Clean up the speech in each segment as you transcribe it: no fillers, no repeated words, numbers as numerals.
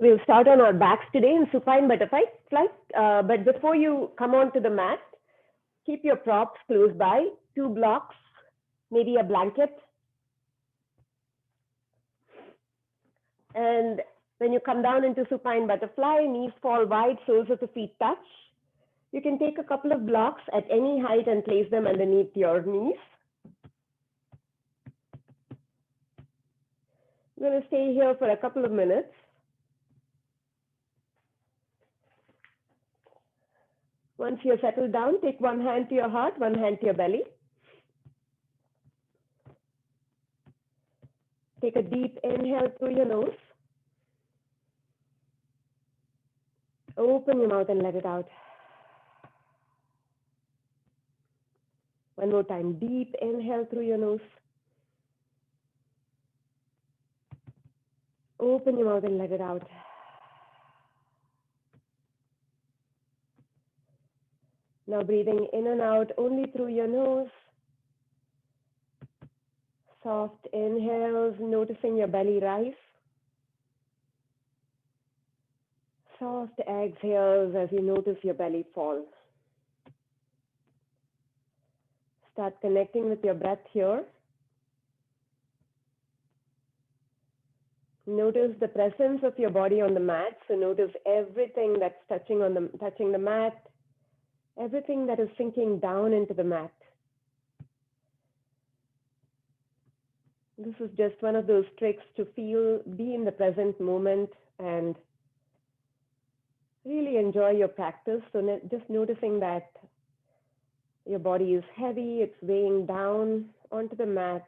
We'll start on our backs today in supine butterfly flight. But before you come onto the mat, keep your props close by, 2 blocks, maybe a blanket. And when you come down into supine butterfly, knees fall wide, soles of the feet touch. You can take a couple of blocks at any height and place them underneath your knees. I'm going to stay here for a couple of minutes. Once you're settled down, take one hand to your heart, one hand to your belly. Take a deep inhale through your nose. Open your mouth and let it out. One more time, deep inhale through your nose. Open your mouth and let it out. Now breathing in and out only through your nose. Soft inhales, noticing your belly rise. Soft exhales as you notice your belly fall. Start connecting with your breath here. Notice the presence of your body on the mat. So notice everything that's touching the mat, everything that is sinking down into the mat. This is just one of those tricks to be in the present moment and really enjoy your practice. So just noticing that your body is heavy, it's weighing down onto the mat.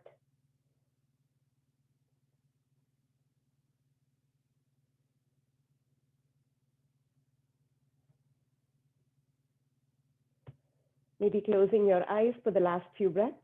Maybe closing your eyes for the last few breaths.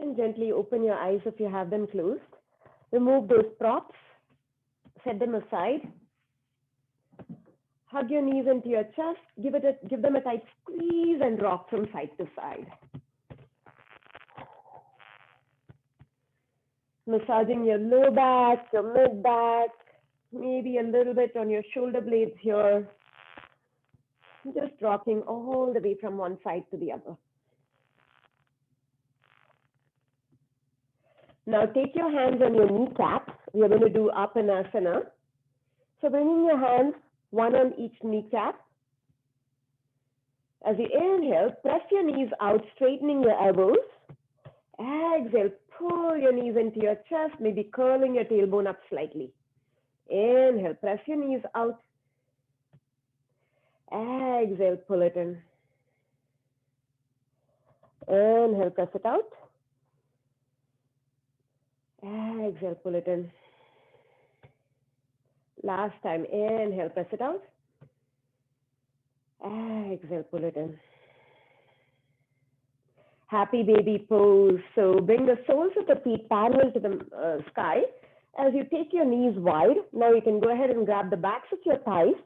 And gently open your eyes if you have them closed. Remove those props, set them aside. Hug your knees into your chest, give them a tight squeeze and rock from side to side. Massaging your low back, your mid back, maybe a little bit on your shoulder blades here. Just rocking all the way from one side to the other. Now take your hands on your kneecaps. We are going to do Apanasana. So bringing your hands, one on each kneecap. As you inhale, press your knees out, straightening your elbows. Exhale, pull your knees into your chest, maybe curling your tailbone up slightly. Inhale, press your knees out. Exhale, pull it in. Inhale, press it out. Exhale, pull it in. Last time, inhale, press it out. Exhale, pull it in. Happy baby pose. So bring the soles of the feet parallel to the sky. As you take your knees wide, now you can go ahead and grab the backs of your thighs,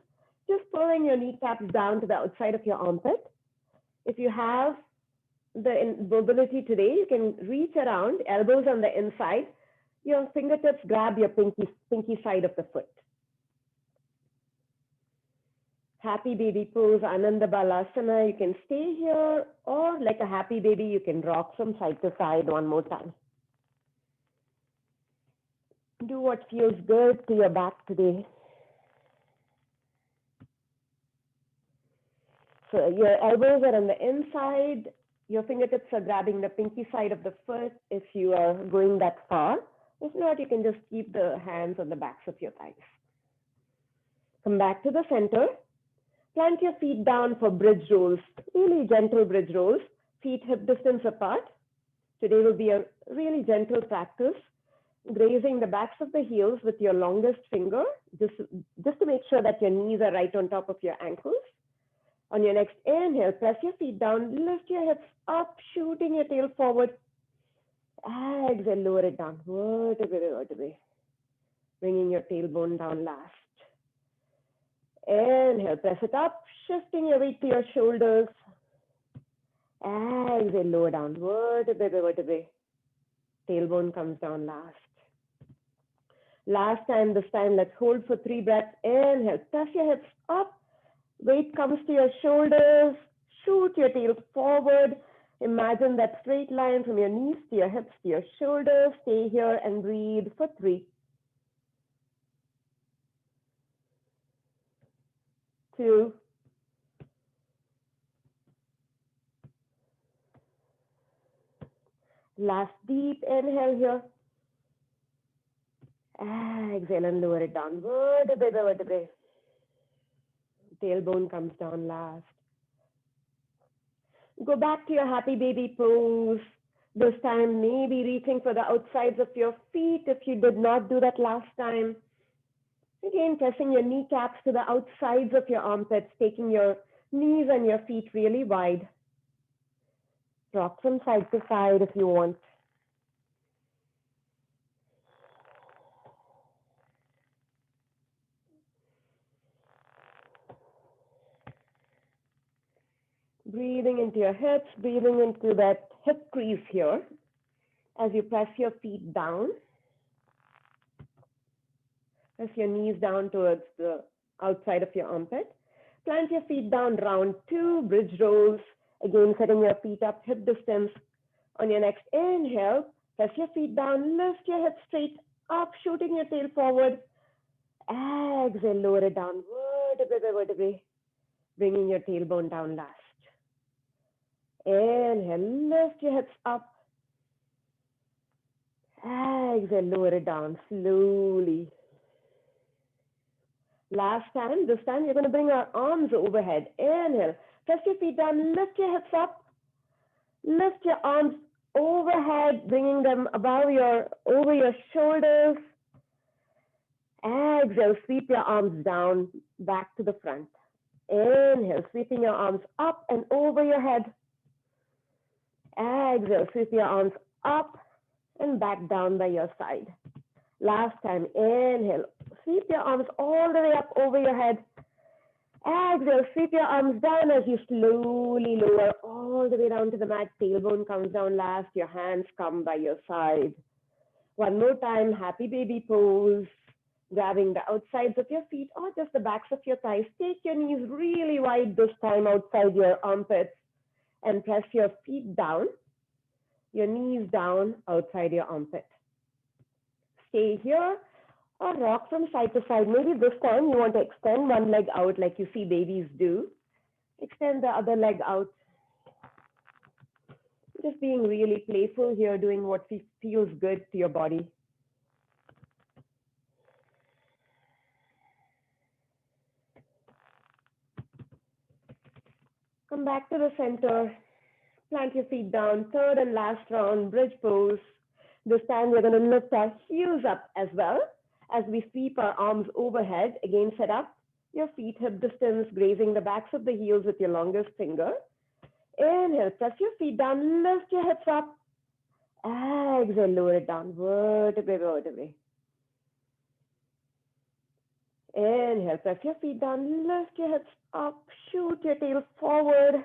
just pulling your kneecaps down to the outside of your armpit. If you have the mobility today, you can reach around, elbows on the inside. Your fingertips grab your pinky side of the foot. Happy baby pose, Ananda Balasana. You can stay here, or like a happy baby, you can rock from side to side one more time. Do what feels good to your back today. So your elbows are on the inside. Your fingertips are grabbing the pinky side of the foot if you are going that far. If not, you can just keep the hands on the backs of your thighs. Come back to the center. Plant your feet down for bridge rolls, really gentle bridge rolls, feet hip distance apart. Today will be a really gentle practice, grazing the backs of the heels with your longest finger, just to make sure that your knees are right on top of your ankles. On your next inhale, press your feet down, lift your hips up, shooting your tail forward. Exhale, lower it down, vertebrae by vertebrae, bringing your tailbone down last. Inhale, press it up, shifting your weight to your shoulders. Exhale, lower down, vertebrae by vertebrae. Tailbone comes down last. Last time, this time, let's hold for 3 breaths. Inhale, press your hips up. Weight comes to your shoulders. Shoot your tail forward. Imagine that straight line from your knees to your hips to your shoulders. Stay here and breathe for 3, 2, last deep inhale here. Exhale and lower it down, vertebrae by vertebrae. Tailbone comes down last. Go back to your happy baby pose. This time, maybe reaching for the outsides of your feet if you did not do that last time. Again, pressing your kneecaps to the outsides of your armpits, taking your knees and your feet really wide. Rock from side to side if you want. Breathing into your hips, breathing into that hip crease here as you press your feet down. Press your knees down towards the outside of your armpit. Plant your feet down, round 2, bridge rolls. Again, setting your feet up, hip distance. On your next inhale, press your feet down, lift your hips straight up, shooting your tail forward. Exhale, lower it down, vertebrae by vertebrae, bringing your tailbone down last. Inhale, lift your hips up. Exhale, lower it down slowly. Last time, this time, you're going to bring our arms overhead. Inhale, press your feet down, lift your hips up. Lift your arms overhead, bringing them over your shoulders. Exhale, sweep your arms down, back to the front. Inhale, sweeping your arms up and over your head. Exhale, sweep your arms up and back down by your side. Last time, inhale, sweep your arms all the way up over your head. Exhale, sweep your arms down as you slowly lower all the way down to the mat. Tailbone comes down last, your hands come by your side. One more time, happy baby pose. Grabbing the outsides of your feet or just the backs of your thighs. Take your knees really wide this time outside your armpits and press your feet down, your knees down outside your armpit. Stay here or rock from side to side. Maybe this time you want to extend one leg out like you see babies do. Extend the other leg out. Just being really playful here, doing what feels good to your body. Come back to the center. Plant your feet down. Third and last round, bridge pose. This time we're going to lift our heels up as well as we sweep our arms overhead. Again, set up your feet hip distance, grazing the backs of the heels with your longest finger. Inhale, press your feet down, lift your hips up. Exhale, lower it down, vertebrae by vertebrae. Inhale, press your feet down, lift your hips up, shoot your tail forward,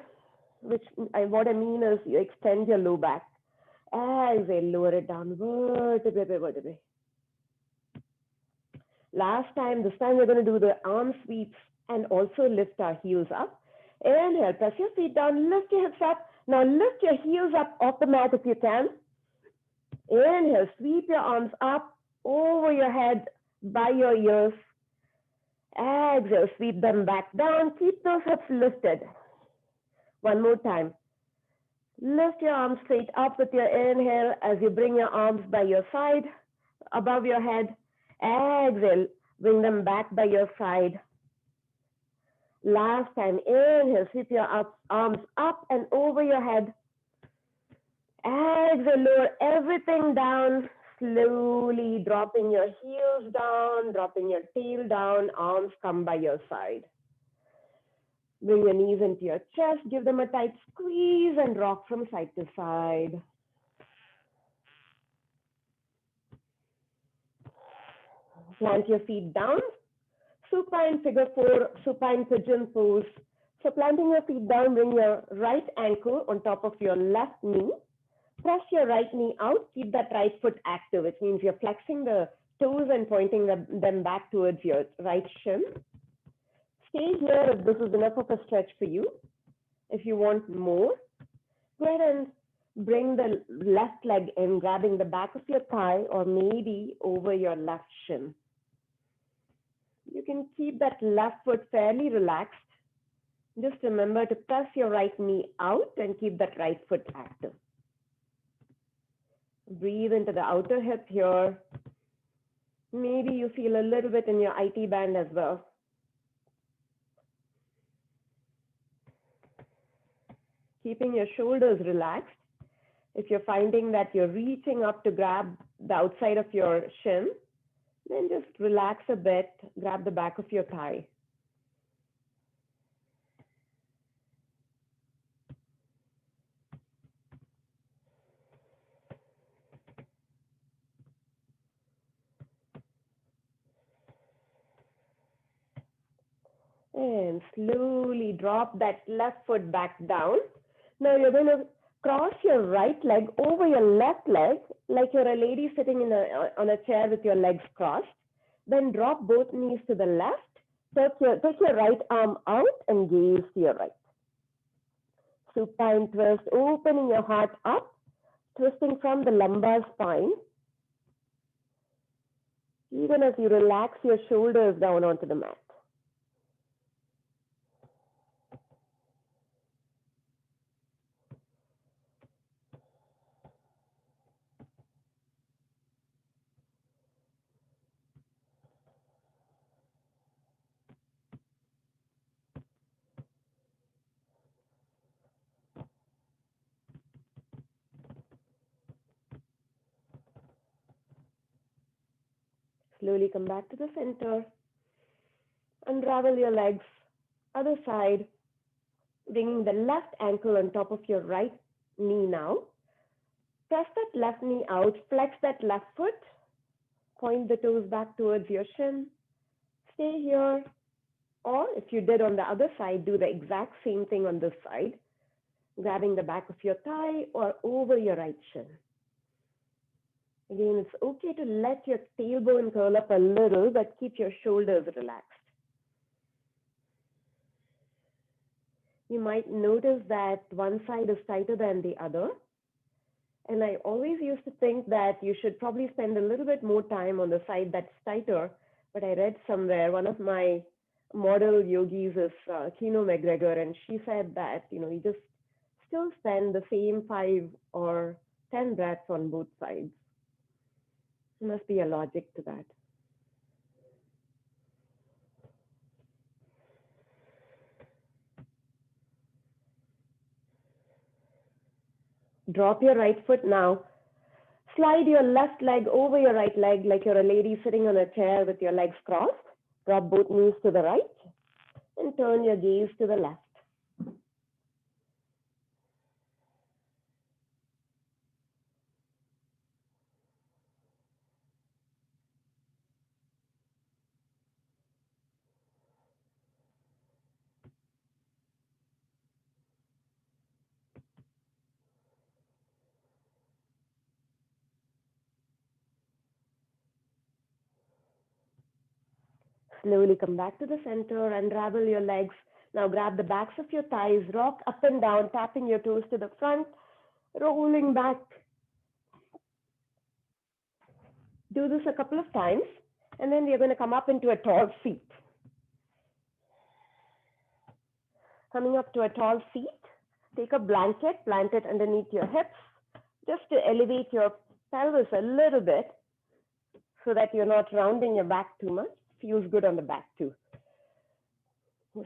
what I mean is you extend your low back. Exhale, lower it down, vertebrae by vertebrae. Last time, this time we're going to do the arm sweeps and also lift our heels up. Inhale, press your feet down, lift your hips up. Now lift your heels up off the mat if you can. Inhale, sweep your arms up over your head by your ears. Exhale, sweep them back down. Keep those hips lifted. One more time. Lift your arms straight up with your inhale as you bring your arms by your side. above your head. Exhale, bring them back by your side. Last time, inhale, sweep your arms up and over your head. Exhale, lower everything down, slowly dropping your heels down, dropping your tail down, arms come by your side. Bring your knees into your chest, give them a tight squeeze and rock from side to side. Plant your feet down, supine figure 4, supine pigeon pose. So planting your feet down, bring your right ankle on top of your left knee. Press your right knee out, keep that right foot active, which means you're flexing the toes and pointing them back towards your right shin. Stay here if this is enough of a stretch for you. If you want more, go ahead and bring the left leg in, grabbing the back of your thigh or maybe over your left shin. You can keep that left foot fairly relaxed. Just remember to press your right knee out and keep that right foot active. Breathe into the outer hip here. Maybe you feel a little bit in your IT band as well. Keeping your shoulders relaxed. If you're finding that you're reaching up to grab the outside of your shin, then just relax a bit, grab the back of your thigh. And slowly drop that left foot back down. Now you're going to cross your right leg over your left leg, like you're a lady sitting on a chair with your legs crossed. Then drop both knees to the left. Take your right arm out and gaze to your right. Supine twist, opening your heart up, twisting from the lumbar spine. Even as you relax your shoulders down onto the mat. Slowly come back to the center. Unravel your legs, other side, bringing the left ankle on top of your right knee now. Press that left knee out, flex that left foot, point the toes back towards your shin. Stay here, or if you did on the other side, do the exact same thing on this side, grabbing the back of your thigh or over your right shin. Again, it's okay to let your tailbone curl up a little, but keep your shoulders relaxed. You might notice that one side is tighter than the other. And I always used to think that you should probably spend a little bit more time on the side that's tighter. But I read somewhere, one of my model yogis is Kino McGregor, and she said that, you just still spend the same 5 or 10 breaths on both sides. There must be a logic to that. Drop your right foot now. Slide your left leg over your right leg like you're a lady sitting on a chair with your legs crossed. Drop both knees to the right and turn your gaze to the left. Slowly come back to the center, unravel your legs. Now grab the backs of your thighs, rock up and down, tapping your toes to the front, rolling back. Do this a couple of times, and then we're going to come up into a tall seat. Coming up to a tall seat, take a blanket, plant it underneath your hips, just to elevate your pelvis a little bit. so that you're not rounding your back too much. Feels good on the back too.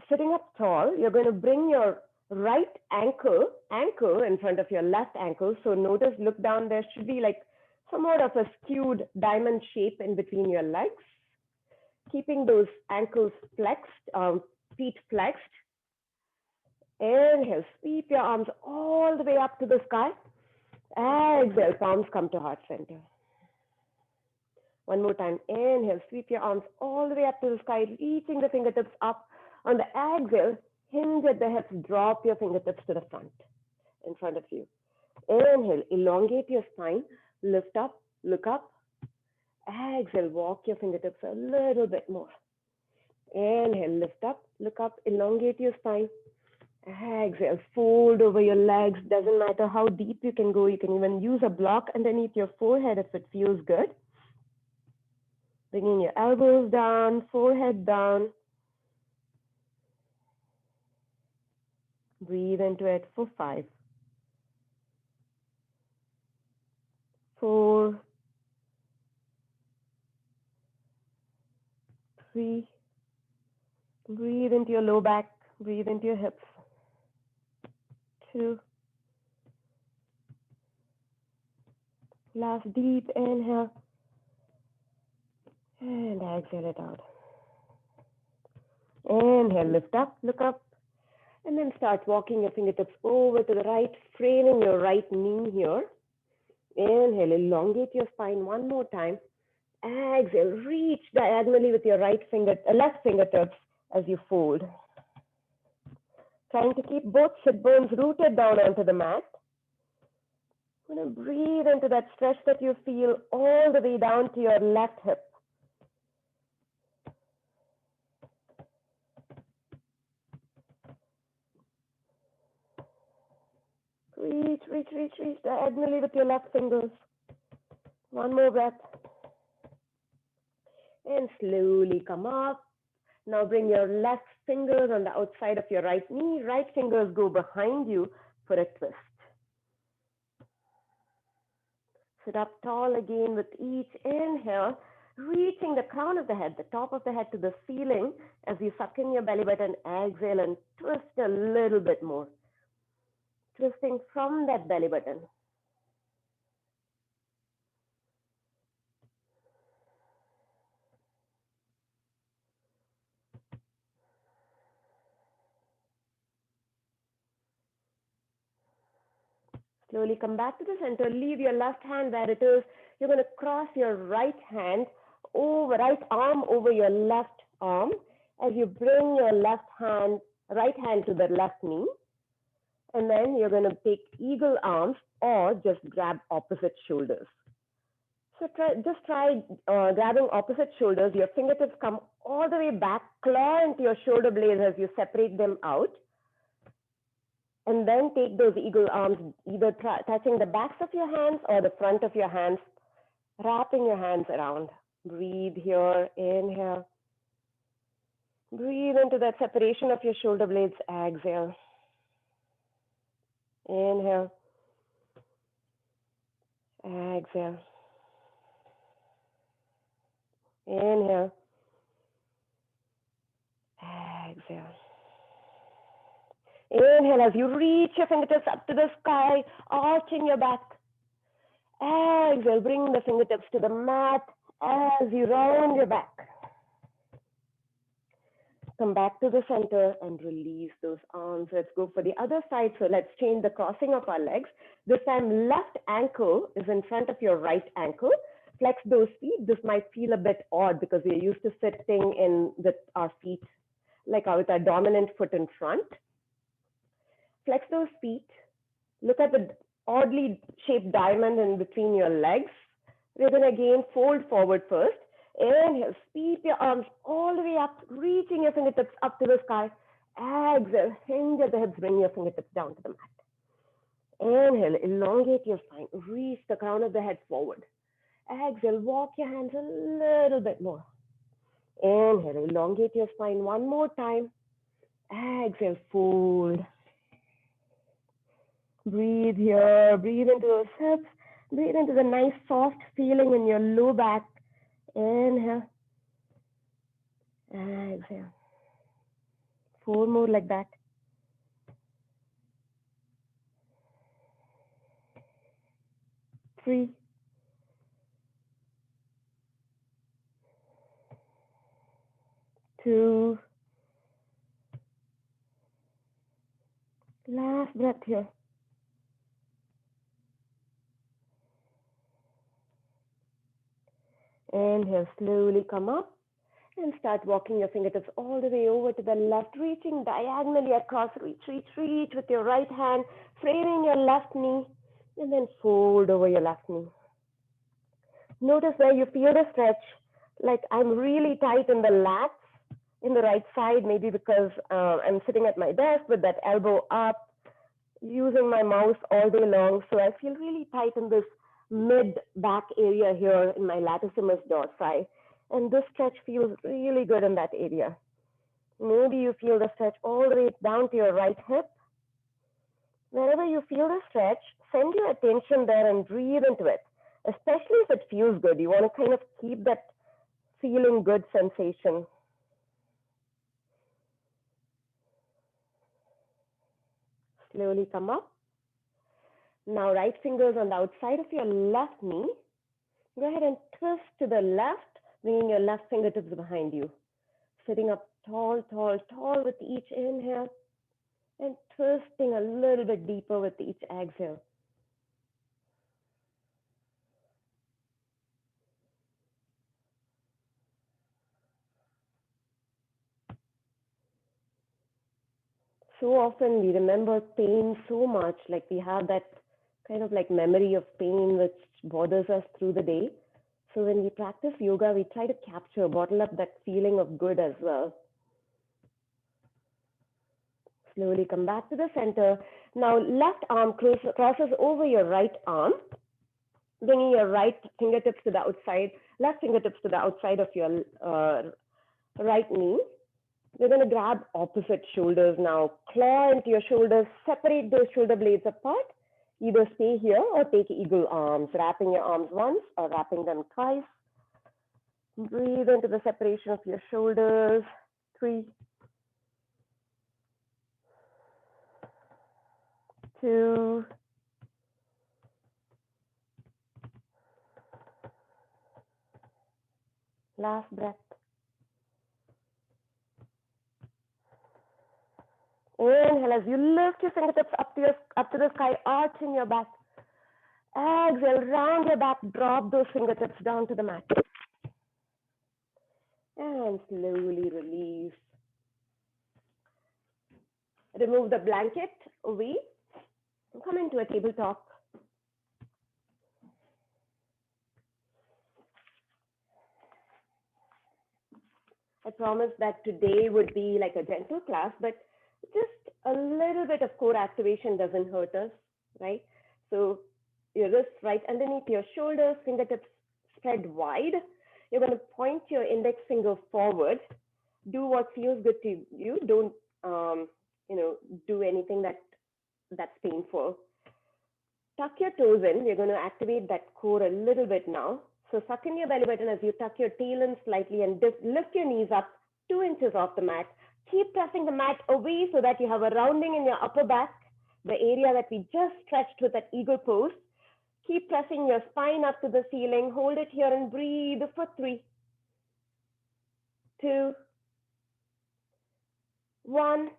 Sitting up tall, you're going to bring your right ankle in front of your left ankle. So notice, look down, there should be like somewhat of a skewed diamond shape in between your legs. Keeping those ankles flexed, feet flexed. Inhale, sweep your arms all the way up to the sky. Exhale, palms come to heart center. One more time. Inhale, sweep your arms all the way up to the sky, reaching the fingertips up. On the exhale, hinge at the hips, drop your fingertips to the front, in front of you. Inhale, elongate your spine, lift up, look up. Exhale, walk your fingertips a little bit more. Inhale, lift up, look up, elongate your spine. Exhale, fold over your legs. Doesn't matter how deep you can go. You can even use a block underneath your forehead if it feels good. Bringing your elbows down, forehead down. Breathe into it for 5, 4, 3. Breathe into your low back. Breathe into your hips. 2. Last deep inhale. And exhale it out. Inhale, lift up, look up. And then start walking your fingertips over to the right, framing your right knee here. Inhale, elongate your spine one more time. Exhale, reach diagonally with your left fingertips as you fold. Trying to keep both sit bones rooted down onto the mat. I'm going to breathe into that stretch that you feel all the way down to your left hip. Reach, reach, reach, reach diagonally with your left fingers. One more breath. And slowly come up. Now bring your left fingers on the outside of your right knee. Right fingers go behind you for a twist. Sit up tall again with each inhale, reaching the crown of the head, the top of the head to the ceiling as you suck in your belly button. Exhale and twist a little bit more. Twisting from that belly button. Slowly come back to the center. Leave your left hand where it is. You're going to cross your right arm over your left arm as you bring your right hand to the left knee. And then you're going to take eagle arms or just grab opposite shoulders. So try grabbing opposite shoulders. Your fingertips come all the way back, claw into your shoulder blades as you separate them out. And then take those eagle arms, either touching the backs of your hands or the front of your hands, wrapping your hands around. Breathe here, inhale. Breathe into that separation of your shoulder blades, exhale. Inhale. Exhale. Inhale. Exhale. Inhale as you reach your fingertips up to the sky, arching your back. Exhale, bring the fingertips to the mat as you round your back. Come back to the center and release those arms. Let's go for the other side. So let's change the crossing of our legs. This time, left ankle is in front of your right ankle. Flex those feet. This might feel a bit odd because we're used to sitting with our feet, like with our dominant foot in front. Flex those feet. Look at the oddly shaped diamond in between your legs. We're going to again fold forward first. Inhale, sweep your arms all the way up, reaching your fingertips up to the sky. Exhale, hinge at the hips, bring your fingertips down to the mat. Inhale, elongate your spine, reach the crown of the head forward. Exhale, walk your hands a little bit more. Inhale, elongate your spine one more time. Exhale, fold. Breathe here, breathe into those hips, breathe into the nice soft feeling in your low back. Inhale. Exhale. 4 more like that. 3. 2. Last breath here. Inhale, slowly come up and start walking your fingertips all the way over to the left, reaching diagonally across. Reach, reach, reach with your right hand, framing your left knee, and then fold over your left knee. Notice where you feel the stretch, like I'm really tight in the lats, in the right side, maybe because I'm sitting at my desk with that elbow up, using my mouse all day long. So I feel really tight in this mid back area here in my latissimus dorsi. And this stretch feels really good in that area. Maybe you feel the stretch all the way down to your right hip. Wherever you feel the stretch, send your attention there and breathe into it, especially if it feels good. You want to kind of keep that feeling good sensation. Slowly come up. Now right fingers on the outside of your left knee. Go ahead and twist to the left, bringing your left fingertips behind you. Sitting up tall, tall, tall with each inhale and twisting a little bit deeper with each exhale. So often we remember pain so much, like we have that kind of like memory of pain which bothers us through the day. So when we practice yoga, we try to capture, bottle up that feeling of good as well. Slowly come back to the center. Now left arm crosses over your right arm, bringing your right fingertips to the outside, left fingertips to the outside of your right knee. We're going to grab opposite shoulders now. Claw into your shoulders, separate those shoulder blades apart. Either stay here or take eagle arms, wrapping your arms once or wrapping them twice. Breathe into the separation of your shoulders. 3, 2, last breath. Inhale as you lift your fingertips up to the sky, arching your back. Exhale, round your back, drop those fingertips down to the mat. And slowly release. Remove the blanket away. Come into a tabletop. I promised that today would be like a gentle class, but just a little bit of core activation doesn't hurt us, right? So your wrists right underneath your shoulders, fingertips spread wide. You're going to point your index finger forward. Do what feels good to you. Don't, do anything that's painful. Tuck your toes in. We're going to activate that core a little bit now. So suck in your belly button as you tuck your tail in slightly and lift your knees up 2 inches off the mat. Keep pressing the mat away so that you have a rounding in your upper back, the area that we just stretched with that eagle pose. Keep pressing your spine up to the ceiling. Hold it here and breathe for 3, 2, 1,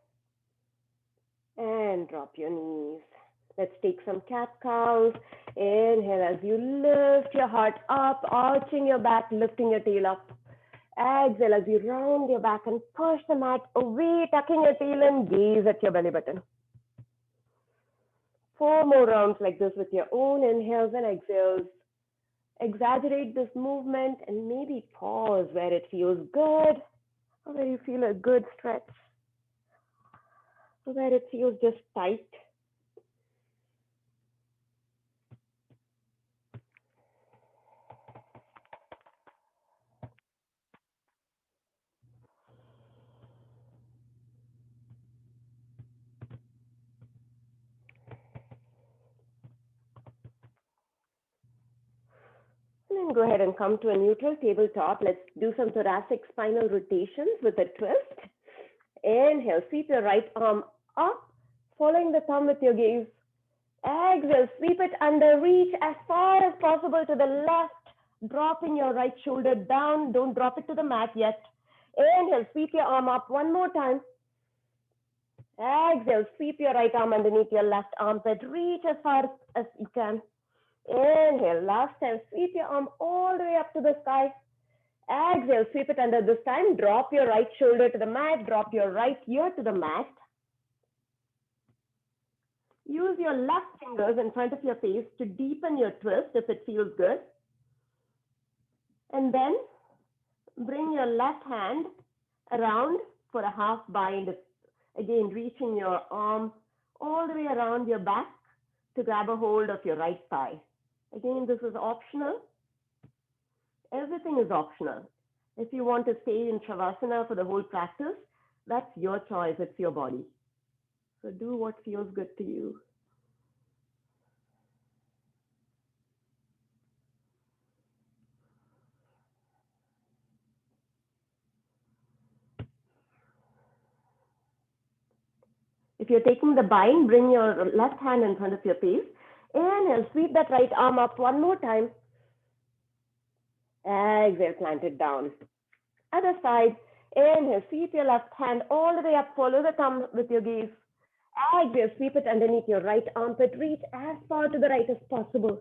and drop your knees. Let's take some cat-cows. Inhale as you lift your heart up, arching your back, lifting your tail up. Exhale as you round your back and push the mat away, tucking your tail in, gaze at your belly button. 4 more rounds like this with your own inhales and exhales. Exaggerate this movement and maybe pause where it feels good, or where you feel a good stretch, or where it feels just tight. And And go ahead and come to a neutral tabletop. Let's do some thoracic spinal rotations with a twist. Inhale, sweep your right arm up, following the thumb with your gaze. Exhale, sweep it under, reach as far as possible to the left, dropping your right shoulder down. Don't drop it to the mat yet. Inhale, sweep your arm up one more time. Exhale, sweep your right arm underneath your left armpit, reach as far as you can. Inhale, last time, sweep your arm all the way up to the sky. Exhale, sweep it under this time, drop your right shoulder to the mat, drop your right ear to the mat. Use your left fingers in front of your face to deepen your twist if it feels good. And then bring your left hand around for a half bind. Again, reaching your arm all the way around your back to grab a hold of your right thigh. Again, this is optional. Everything is optional. If you want to stay in Shavasana for the whole practice, that's your choice, it's your body. So do what feels good to you. If you're taking the bind, bring your left hand in front of your face. Inhale, sweep that right arm up one more time. Exhale, plant it down. Other side. Inhale, sweep your left hand all the way up. Follow the thumb with your gaze. Exhale, sweep it underneath your right armpit. Reach as far to the right as possible.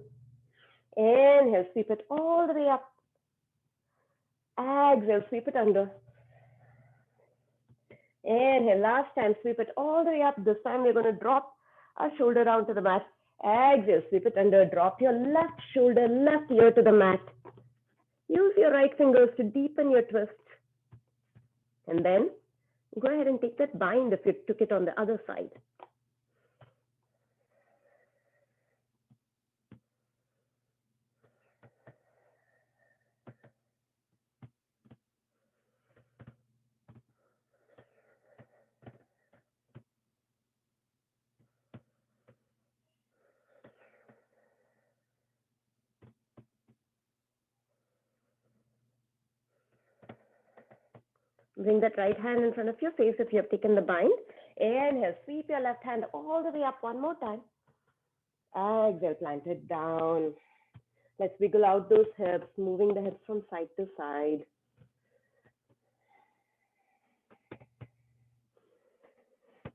Inhale, sweep it all the way up. Exhale, sweep it under. Inhale, last time, sweep it all the way up. This time we're going to drop our shoulder down to the mat. Exhale, sweep it under. Drop your left shoulder, left ear to the mat. Use your right fingers to deepen your twist. And then go ahead and take that bind if you took it on the other side. Bring that right hand in front of your face if you have taken the bind. Inhale, sweep your left hand all the way up one more time. Exhale, plant it down. Let's wiggle out those hips, moving the hips from side to side.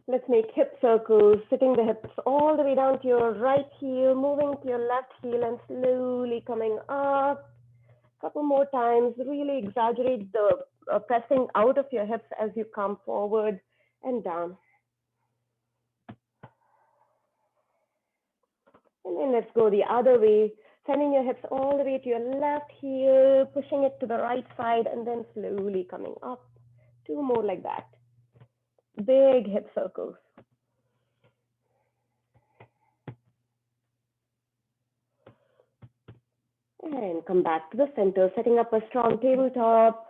Let's make hip circles, sitting the hips all the way down to your right heel, moving to your left heel and slowly coming up. A couple more times, really exaggerate the pressing out of your hips as you come forward and down. And then let's go the other way, sending your hips all the way to your left heel, pushing it to the right side and then slowly coming up. Two more like that. Big hip circles. And come back to the center, setting up a strong tabletop.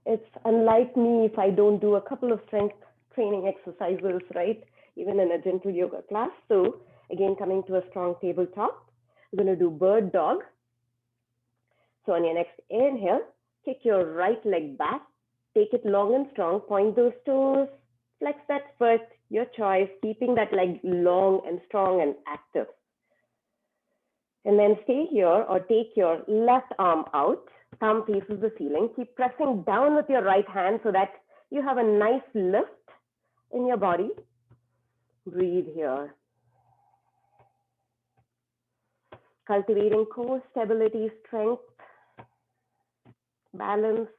It's unlike me if I don't do a couple of strength training exercises, right? Even in a gentle yoga class. So again, coming to a strong tabletop, we're going to do bird dog. So on your next inhale, kick your right leg back, take it long and strong, point those toes, flex that foot, your choice, keeping that leg long and strong and active. And then stay here or take your left arm out, thumb faces the ceiling. Keep pressing down with your right hand so that you have a nice lift in your body. Breathe here. Cultivating core stability, strength, balance.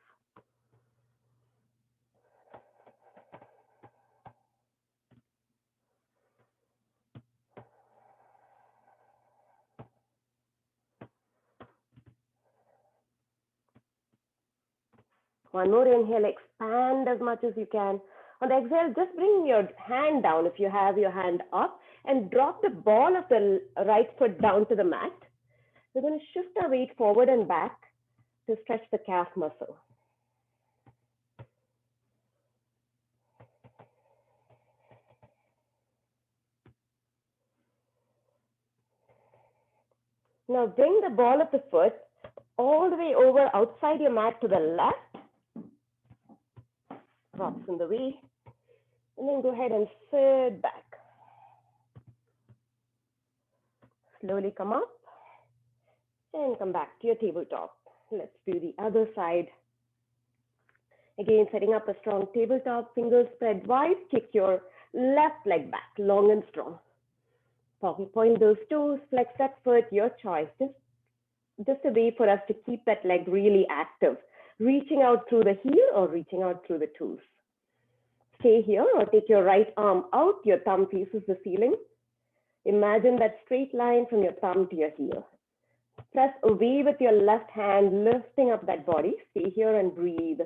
One more inhale, expand as much as you can. On the exhale, just bring your hand down if you have your hand up and drop the ball of the right foot down to the mat. We're going to shift our weight forward and back to stretch the calf muscle. Now bring the ball of the foot all the way over outside your mat to the left, props in the way, and then go ahead and sit back. Slowly come up and come back to your tabletop. Let's do the other side. Again, setting up a strong tabletop, fingers spread wide, kick your left leg back, long and strong. Point those toes, flex that foot, your choice. Just a way for us to keep that leg really active, reaching out through the heel or reaching out through the toes. Stay here or take your right arm out, your thumb faces the ceiling. Imagine that straight line from your thumb to your heel. Press away with your left hand, lifting up that body. Stay here and breathe.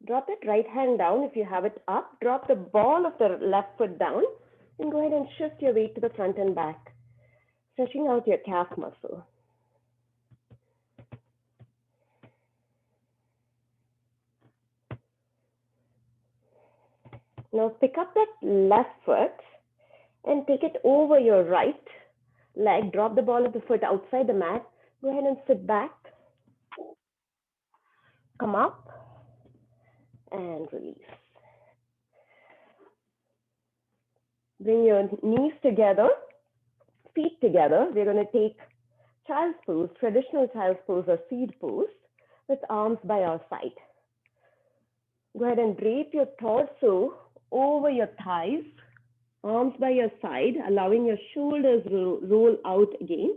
Drop that right hand down if you have it up. Drop the ball of the left foot down and go ahead and shift your weight to the front and back, stretching out your calf muscle. Now pick up that left foot and take it over your right leg. Drop the ball of the foot outside the mat. Go ahead and sit back. Come up and release. Bring your knees together, feet together. We're going to take child's pose, traditional child's pose or seed pose with arms by our side. Go ahead and drape your torso over your thighs, arms by your side, allowing your shoulders roll out again.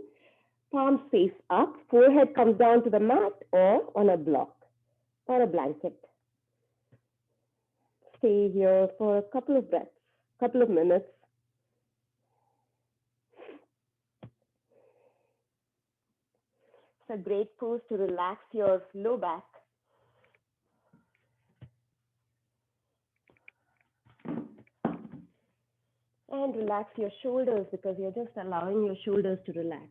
Palms face up, forehead comes down to the mat or on a block or a blanket. Stay here for a couple of breaths, couple of minutes. It's a great pose to relax your low back. And relax your shoulders because you're just allowing your shoulders to relax.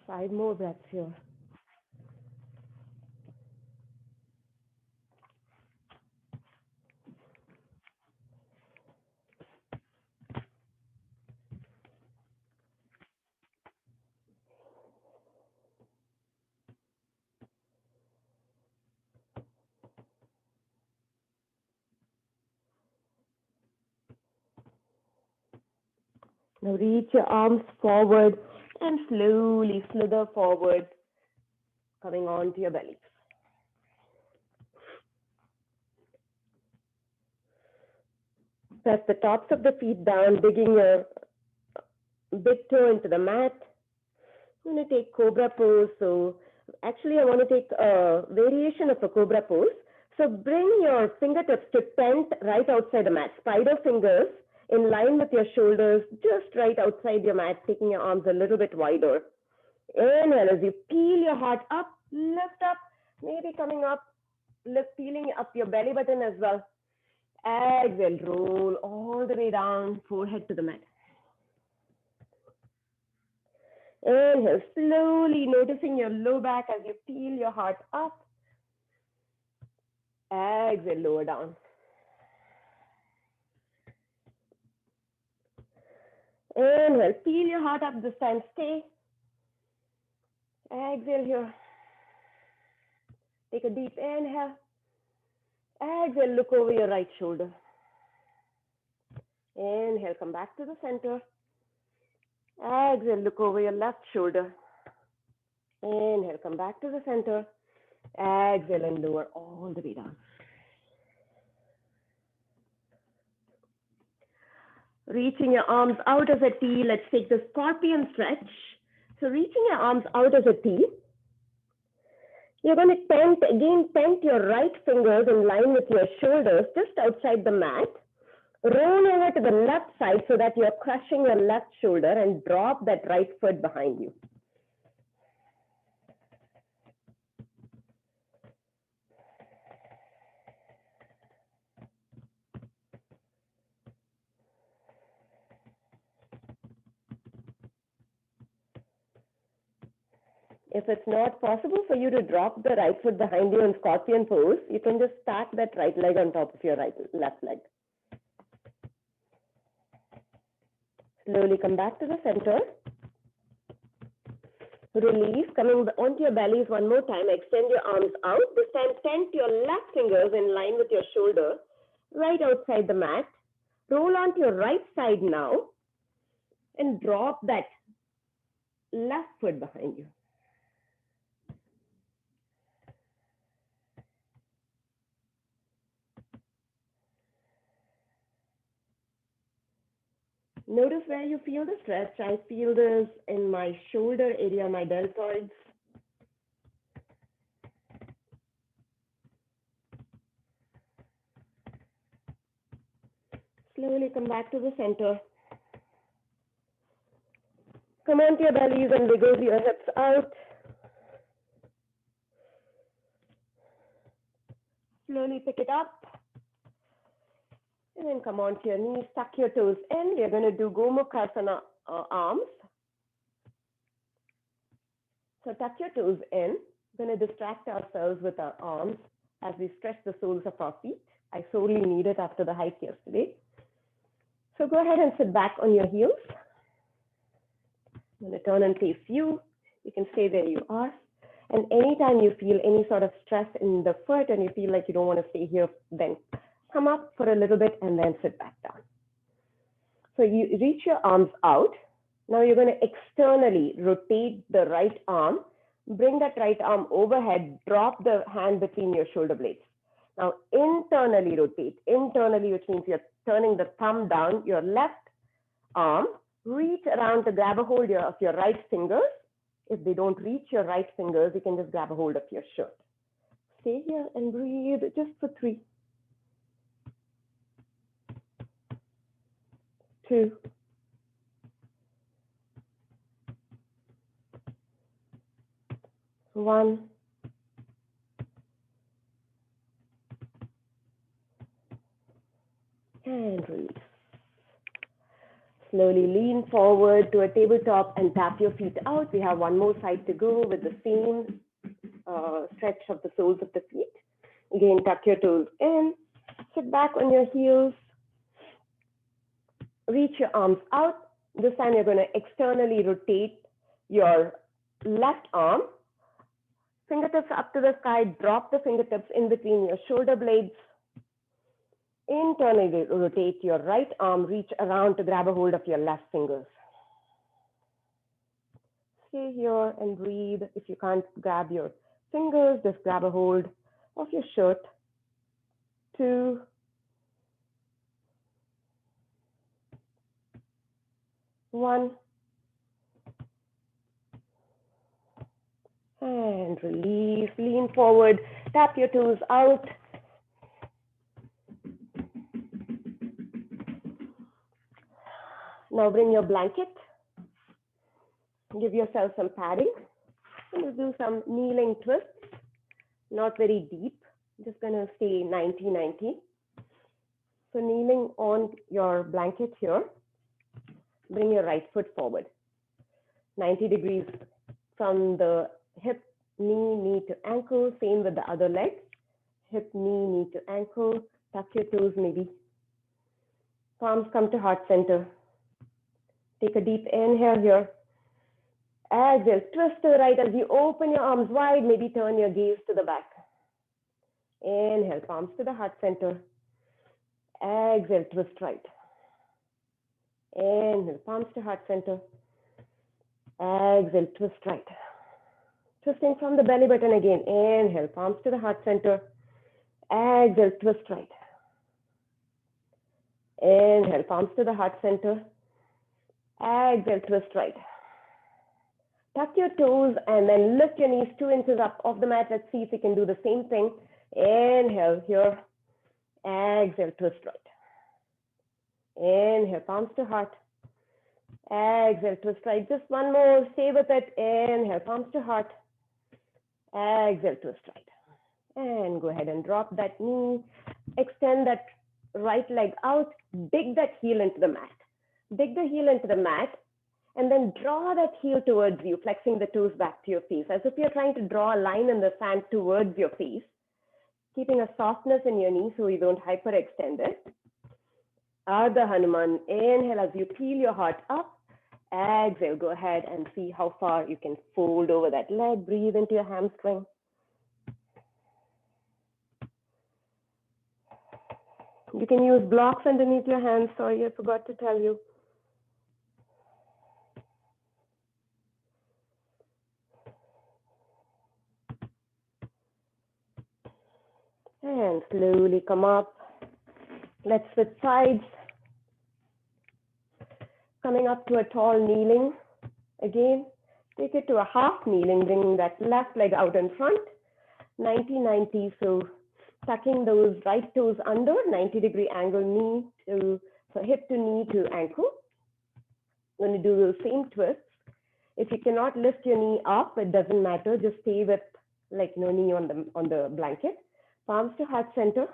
Five more breaths here. Now reach your arms forward and slowly slither forward, coming onto your belly. Press the tops of the feet down, digging your big toe into the mat. I'm going to take cobra pose. So actually I want to take a variation of a cobra pose. So bring your fingertips to tent right outside the mat. Spider fingers in line with your shoulders, just right outside your mat, taking your arms a little bit wider. Inhale as you peel your heart up, lift up, maybe coming up, peeling up your belly button as well. Exhale, roll all the way down, forehead to the mat. Inhale, slowly noticing your low back as you peel your heart up. Exhale, lower down. Inhale, peel your heart up this time, stay. Exhale here. Take a deep inhale. Exhale, look over your right shoulder. Inhale, come back to the center. Exhale, look over your left shoulder. Inhale, come back to the center. Exhale and lower all the way down. Reaching your arms out as a T. Let's take the scorpion stretch. So reaching your arms out as a T. You're going to tent your right fingers in line with your shoulders just outside the mat. Roll over to the left side so that you're crushing your left shoulder and drop that right foot behind you. If it's not possible for you to drop the right foot behind you in scorpion pose, you can just stack that right leg on top of your left leg. Slowly come back to the center. Release, coming onto your bellies one more time. Extend your arms out. This time, tent your left fingers in line with your shoulder, right outside the mat. Roll onto your right side now and drop that left foot behind you. Notice where you feel the stretch. I feel this in my shoulder area, my deltoids. Slowly come back to the center. Come onto your bellies and wiggle your hips out. Slowly pick it up. And then come onto your knees, tuck your toes in. We're going to do Gomukhasana arms. So tuck your toes in. We're going to distract ourselves with our arms as we stretch the soles of our feet. I sorely need it after the hike yesterday. So go ahead and sit back on your heels. I'm going to turn and face you. You can stay where you are. And anytime you feel any sort of stress in the foot and you feel like you don't want to stay here, then come up for a little bit and then sit back down. So you reach your arms out. Now you're going to externally rotate the right arm. Bring that right arm overhead. Drop the hand between your shoulder blades. Now internally rotate. Internally, which means you're turning the thumb down. Your left arm. Reach around to grab a hold of your right fingers. If they don't reach your right fingers, you can just grab a hold of your shirt. Stay here and breathe just for 3, 2, 1. And release. Slowly lean forward to a tabletop and tap your feet out. We have one more side to go with the same stretch of the soles of the feet. Again, tuck your toes in. Sit back on your heels. Reach your arms out. This time you're going to externally rotate your left arm. Fingertips up to the sky. Drop the fingertips in between your shoulder blades. Internally rotate your right arm. Reach around to grab a hold of your left fingers. Stay here and breathe. If you can't grab your fingers, just grab a hold of your shirt. 2, 1. And release. Lean forward. Tap your toes out. Now bring your blanket. Give yourself some padding. And do some kneeling twists. Not very deep. Just going to stay 90-90. So kneeling on your blanket here. Bring your right foot forward. 90 degrees from the hip, knee to ankle. Same with the other leg. Hip, knee to ankle. Tuck your toes maybe. Palms come to heart center. Take a deep inhale here. Exhale, twist to the right as you open your arms wide. Maybe turn your gaze to the back. Inhale, palms to the heart center. Exhale, twist right. Inhale, palms to heart center. Exhale, twist right. Twisting from the belly button again. Inhale, palms to the heart center. Exhale, twist right. Inhale, palms to the heart center. Exhale, twist right. Tuck your toes and then lift your knees 2 inches up off the mat. Let's see if we can do the same thing. Inhale here. Exhale, twist right. Inhale, palms to heart. Exhale, twist right. Just one more. Stay with it. Inhale, palms to heart. Exhale, twist right. And go ahead and drop that knee. Extend that right leg out. Dig that heel into the mat. Dig the heel into the mat. And then draw that heel towards you, flexing the toes back to your face, as if you're trying to draw a line in the sand towards your face, keeping a softness in your knee so you don't hyperextend it. Ardha Hanuman, inhale as you peel your heart up. Exhale, go ahead and see how far you can fold over that leg. Breathe into your hamstring. You can use blocks underneath your hands. Sorry, I forgot to tell you. And slowly come up. Let's switch sides. Coming up to a tall kneeling. Again, take it to a half kneeling, bringing that left leg out in front. 90-90, so tucking those right toes under, 90-degree angle knee to, so hip to knee to ankle. I'm going to do those same twists. If you cannot lift your knee up, it doesn't matter. Just stay with like no knee on the blanket. Palms to heart center.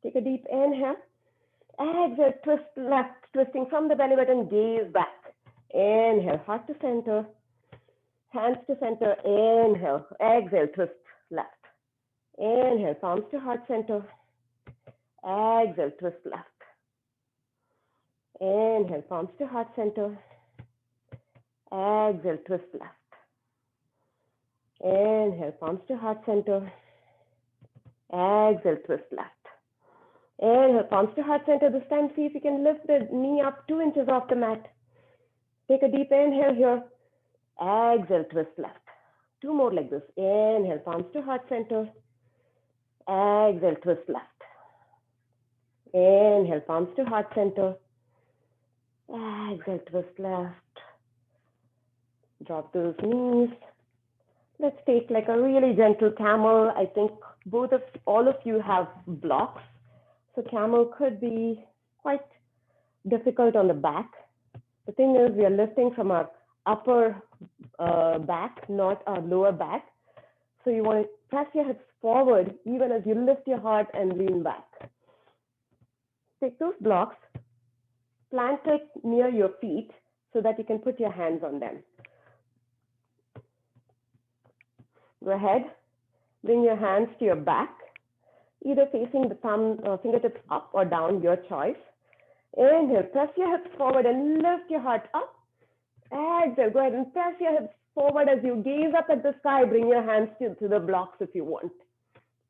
Take a deep inhale. Exhale, twist left, twisting from the belly button, gaze back. Inhale, heart to center. Hands to center. Inhale. Exhale, twist left. Inhale, palms to heart center. Exhale, twist left. Inhale, palms to heart center. Exhale, twist left. Inhale, palms to heart center. Exhale, twist left. Inhale, palms to heart center. This time, see if you can lift the knee up 2 inches off the mat. Take a deep inhale here. Exhale, twist left. 2 more like this. Inhale, palms to heart center. Exhale, twist left. Inhale, palms to heart center. Exhale, twist left. Drop those knees. Let's take like a really gentle camel. I think all of you have blocks. So camel could be quite difficult on the back. The thing is, we are lifting from our upper back, not our lower back. So you want to press your hips forward even as you lift your heart and lean back. Take those blocks, plant it near your feet so that you can put your hands on them. Go ahead, bring your hands to your back, either facing the fingertips up or down, your choice. Inhale, press your hips forward and lift your heart up. Exhale, go ahead and press your hips forward as you gaze up at the sky. Bring your hands to the blocks if you want.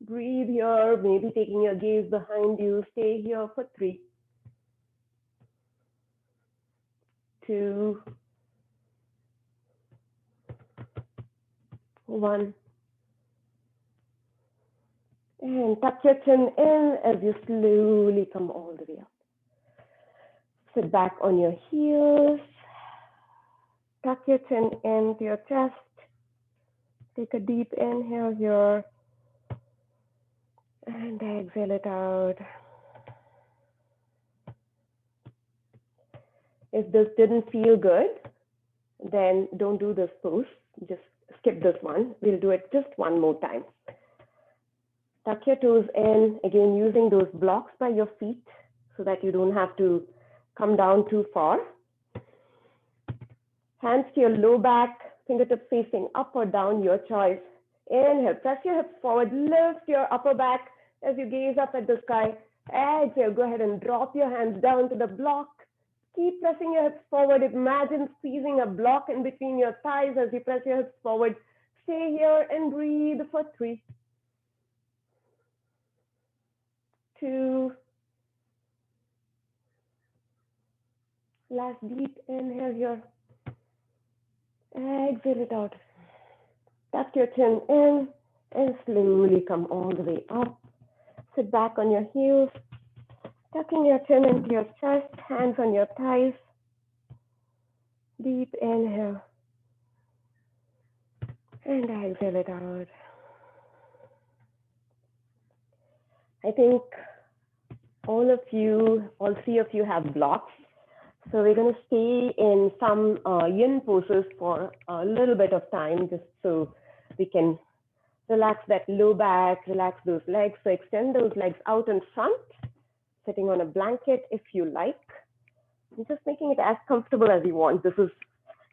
Breathe here, maybe taking your gaze behind you. Stay here for 3, 2, 1. And tuck your chin in as you slowly come all the way up. Sit back on your heels. Tuck your chin into your chest. Take a deep inhale here. And exhale it out. If this didn't feel good, then don't do this pose. Just skip this one. We'll do it just one more time. Tuck your toes in, again using those blocks by your feet so that you don't have to come down too far. Hands to your low back, fingertips facing up or down, your choice. Inhale, press your hips forward, lift your upper back as you gaze up at the sky. Exhale, go ahead and drop your hands down to the block. Keep pressing your hips forward. Imagine squeezing a block in between your thighs as you press your hips forward. Stay here and breathe for 3, 2. Last deep inhale here. Exhale it out. Tuck your chin in and slowly come all the way up. Sit back on your heels, tucking your chin into your chest, hands on your thighs. Deep inhale. And exhale it out. I think all three of you have blocks. So we're going to stay in some yin poses for a little bit of time, just so we can relax that low back, relax those legs. So extend those legs out in front, sitting on a blanket if you like. And just making it as comfortable as you want. This is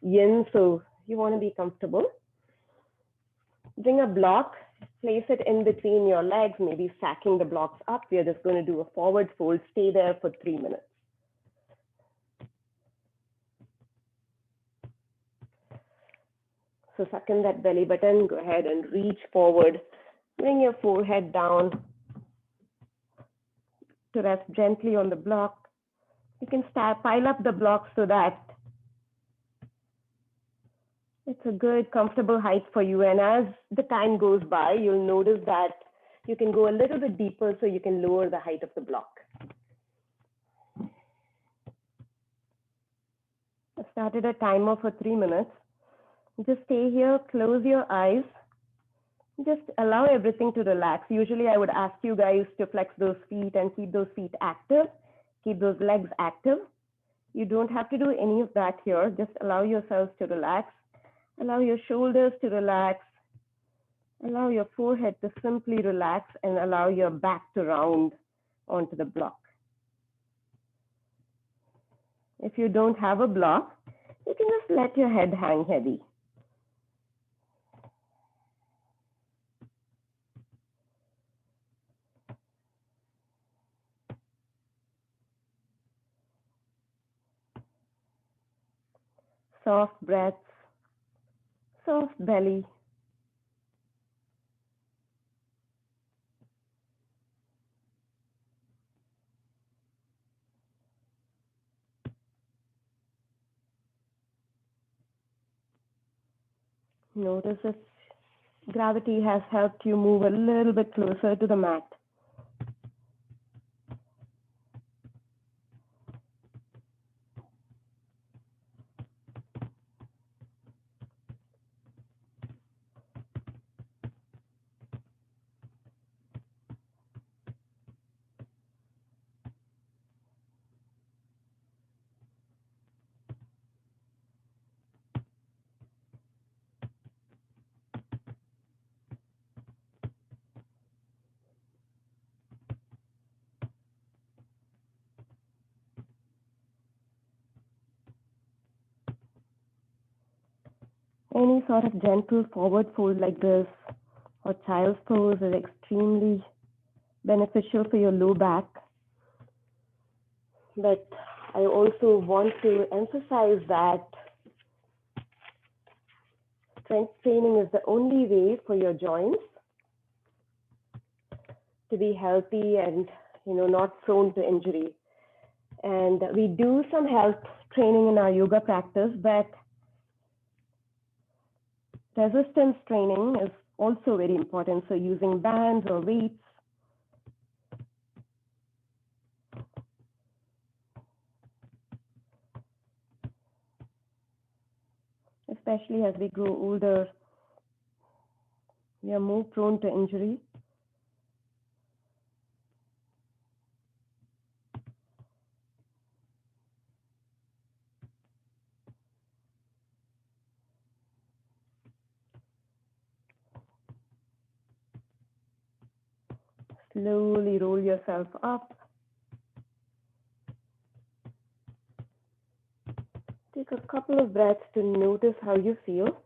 yin, so you want to be comfortable. Bring a block, place it in between your legs, maybe stacking the blocks up. We are just going to do a forward fold. Stay there for 3 minutes. So suck in that belly button. Go ahead and reach forward. Bring your forehead down to rest gently on the block. You can pile up the blocks so that it's a good, comfortable height for you. And as the time goes by, you'll notice that you can go a little bit deeper so you can lower the height of the block. I started a timer for 3 minutes. Just stay here, close your eyes. Just allow everything to relax. Usually I would ask you guys to flex those feet and keep those feet active, keep those legs active. You don't have to do any of that here. Just allow yourselves to relax. Allow your shoulders to relax. Allow your forehead to simply relax and allow your back to round onto the block. If you don't have a block, you can just let your head hang heavy. Soft breaths, soft belly. Notice if gravity has helped you move a little bit closer to the mat. Any sort of gentle forward fold like this or child's pose is extremely beneficial for your low back. But I also want to emphasize that strength training is the only way for your joints to be healthy and not prone to injury. And we do some health training in our yoga practice, but resistance training is also very important. So using bands or weights. Especially as we grow older, we are more prone to injury. Slowly roll yourself up. Take a couple of breaths to notice how you feel.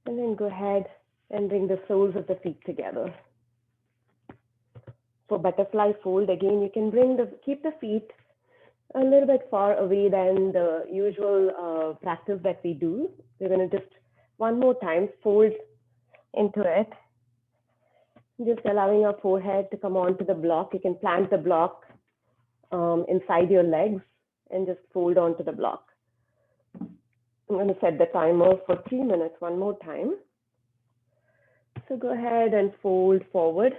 And then go ahead and bring the soles of the feet together. For butterfly fold, again, you can keep the feet a little bit far away than the usual practice that we do. We're going to just one more time fold into it. Just allowing our forehead to come onto the block. You can plant the block inside your legs and just fold onto the block. I'm going to set the timer for 3 minutes one more time. So go ahead and fold forward.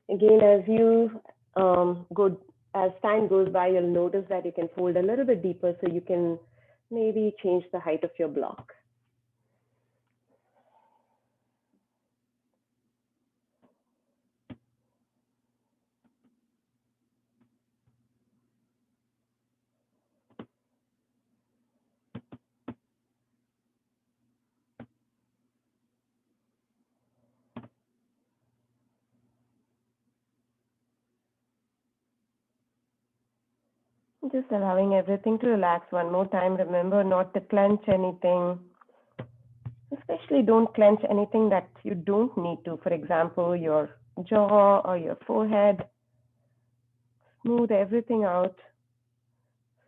Again, as as time goes by, you'll notice that you can fold a little bit deeper so you can maybe change the height of your block. Just allowing everything to relax one more time. Remember not to clench anything. Especially don't clench anything that you don't need to. For example, your jaw or your forehead. Smooth everything out.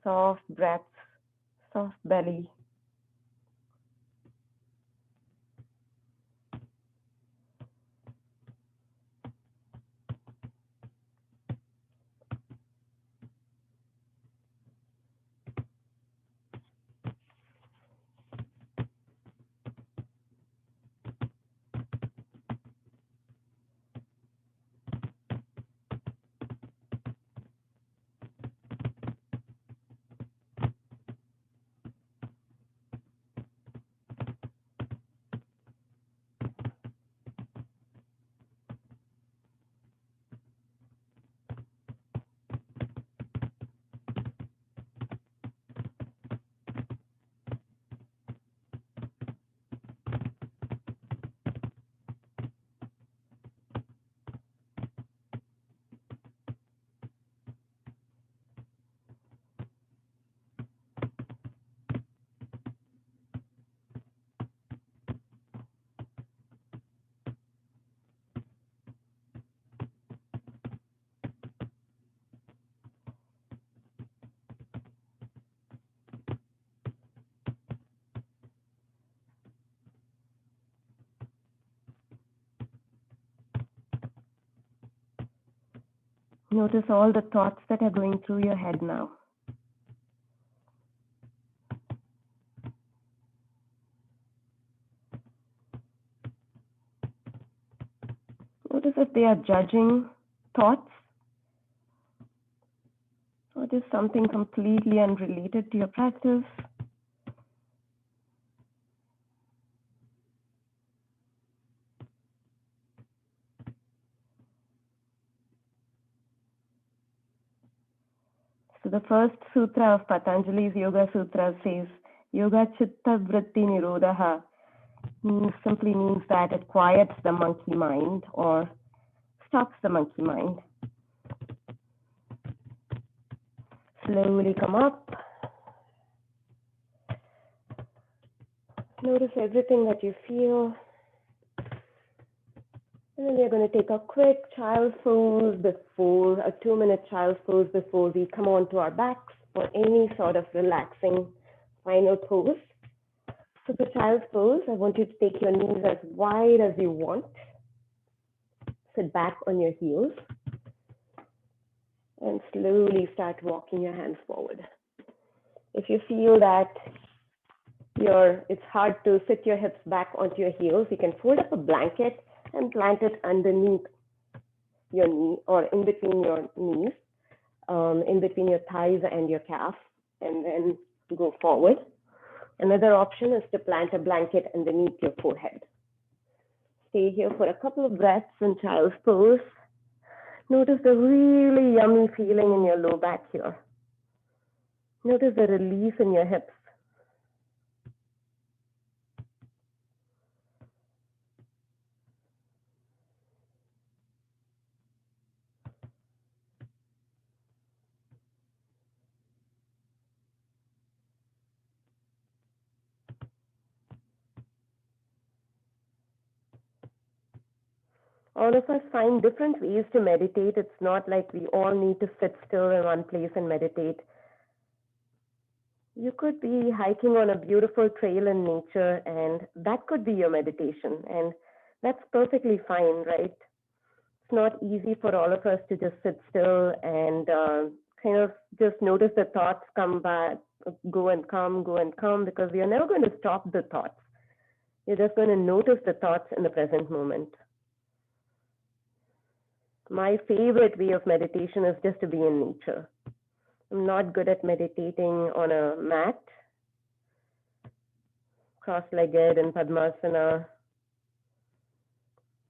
Soft breaths, soft belly. Notice all the thoughts that are going through your head now. Notice if they are judging thoughts or just something completely unrelated to your practice. So the first sutra of Patanjali's Yoga Sutra says, Yoga Chitta Vritti Nirodha simply means that it quiets the monkey mind or stops the monkey mind. Slowly come up. Notice everything that you feel. And then we're going to take a quick child's pose before, a 2-minute child's pose before we come on to our backs for any sort of relaxing final pose. So the child's pose, I want you to take your knees as wide as you want. Sit back on your heels. And slowly start walking your hands forward. If you feel that it's hard to sit your hips back onto your heels, you can fold up a blanket and plant it underneath your knee or in between your knees, in between your thighs and your calf, and then go forward. Another option is to plant a blanket underneath your forehead. Stay here for a couple of breaths in child's pose. Notice the really yummy feeling in your low back here. Notice the release in your hips. All of us find different ways to meditate. It's not like we all need to sit still in one place and meditate. You could be hiking on a beautiful trail in nature, and that could be your meditation. And that's perfectly fine, right? It's not easy for all of us to just sit still and kind of just notice the thoughts come back, go and come, because you're never going to stop the thoughts. You're just going to notice the thoughts in the present moment. My favorite way of meditation is just to be in nature. I'm not good at meditating on a mat, cross-legged in Padmasana,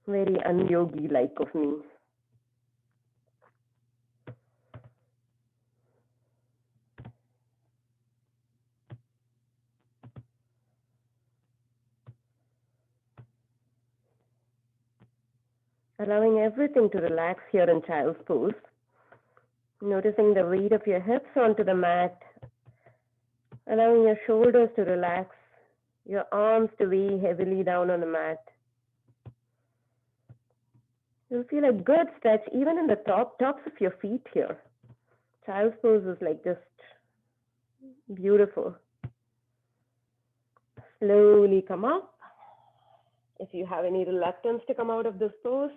very un-yogi-like of me. Allowing everything to relax here in child's pose. Noticing the weight of your hips onto the mat. Allowing your shoulders to relax. Your arms to weigh heavily down on the mat. You'll feel a good stretch even in the tops of your feet here. Child's pose is like just beautiful. Slowly come up. If you have any reluctance to come out of this pose,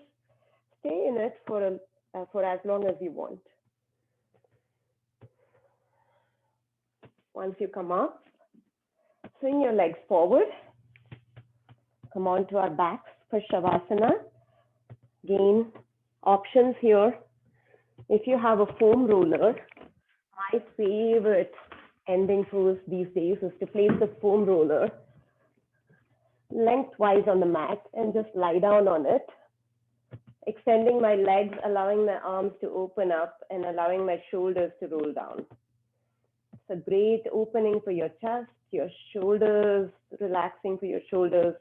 stay in it for as long as you want. Once you come up, swing your legs forward. Come on to our backs for Shavasana. Again, options here. If you have a foam roller, my favorite ending pose these days is to place the foam roller lengthwise on the mat and just lie down on it, extending my legs, allowing my arms to open up and allowing my shoulders to roll down. It's a great opening for your chest, your shoulders, relaxing for your shoulders.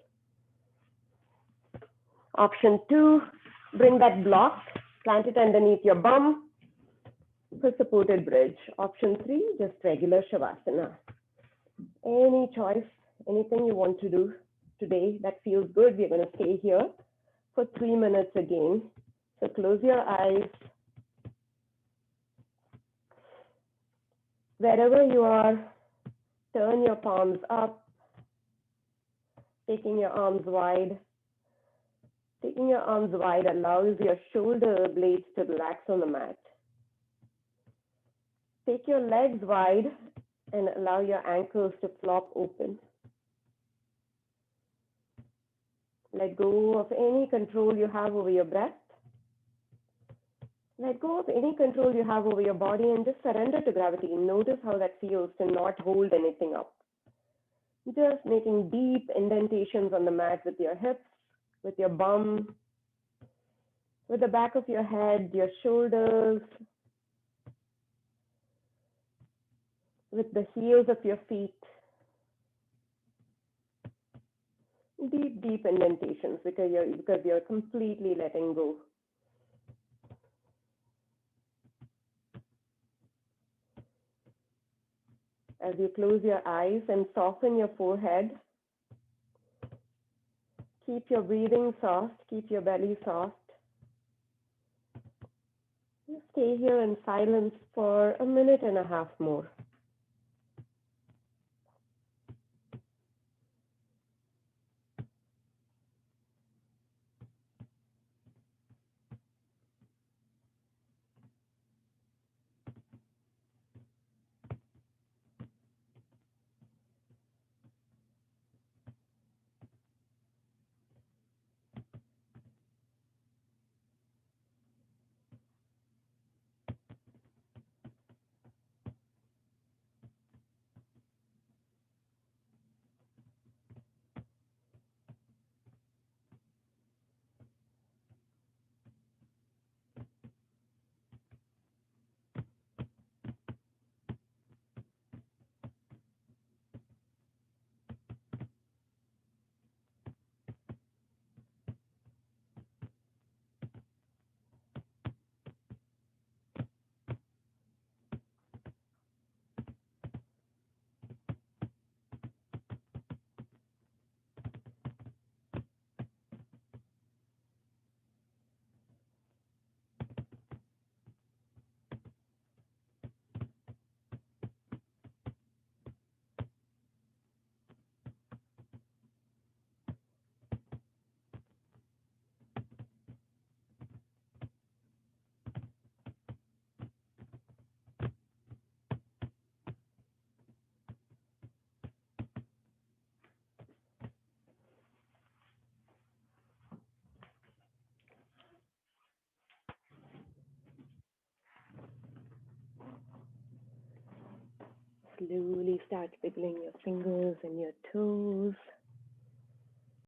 Option 2, bring that block, plant it underneath your bum for supported bridge. Option 3, just regular Shavasana. Any choice, anything you want to do today that feels good. We're going to stay here for 3 minutes again. So close your eyes. Wherever you are, turn your palms up, taking your arms wide. Taking your arms wide allows your shoulder blades to relax on the mat. Take your legs wide and allow your ankles to flop open. Let go of any control you have over your breath. Let go of any control you have over your body and just surrender to gravity. Notice how that feels to not hold anything up. Just making deep indentations on the mat with your hips, with your bum, with the back of your head, your shoulders, with the heels of your feet. Deep, deep indentations because you're completely letting go. As you close your eyes and soften your forehead, keep your breathing soft, keep your belly soft. Stay here in silence for 1.5 minutes more. Slowly start wiggling your fingers and your toes.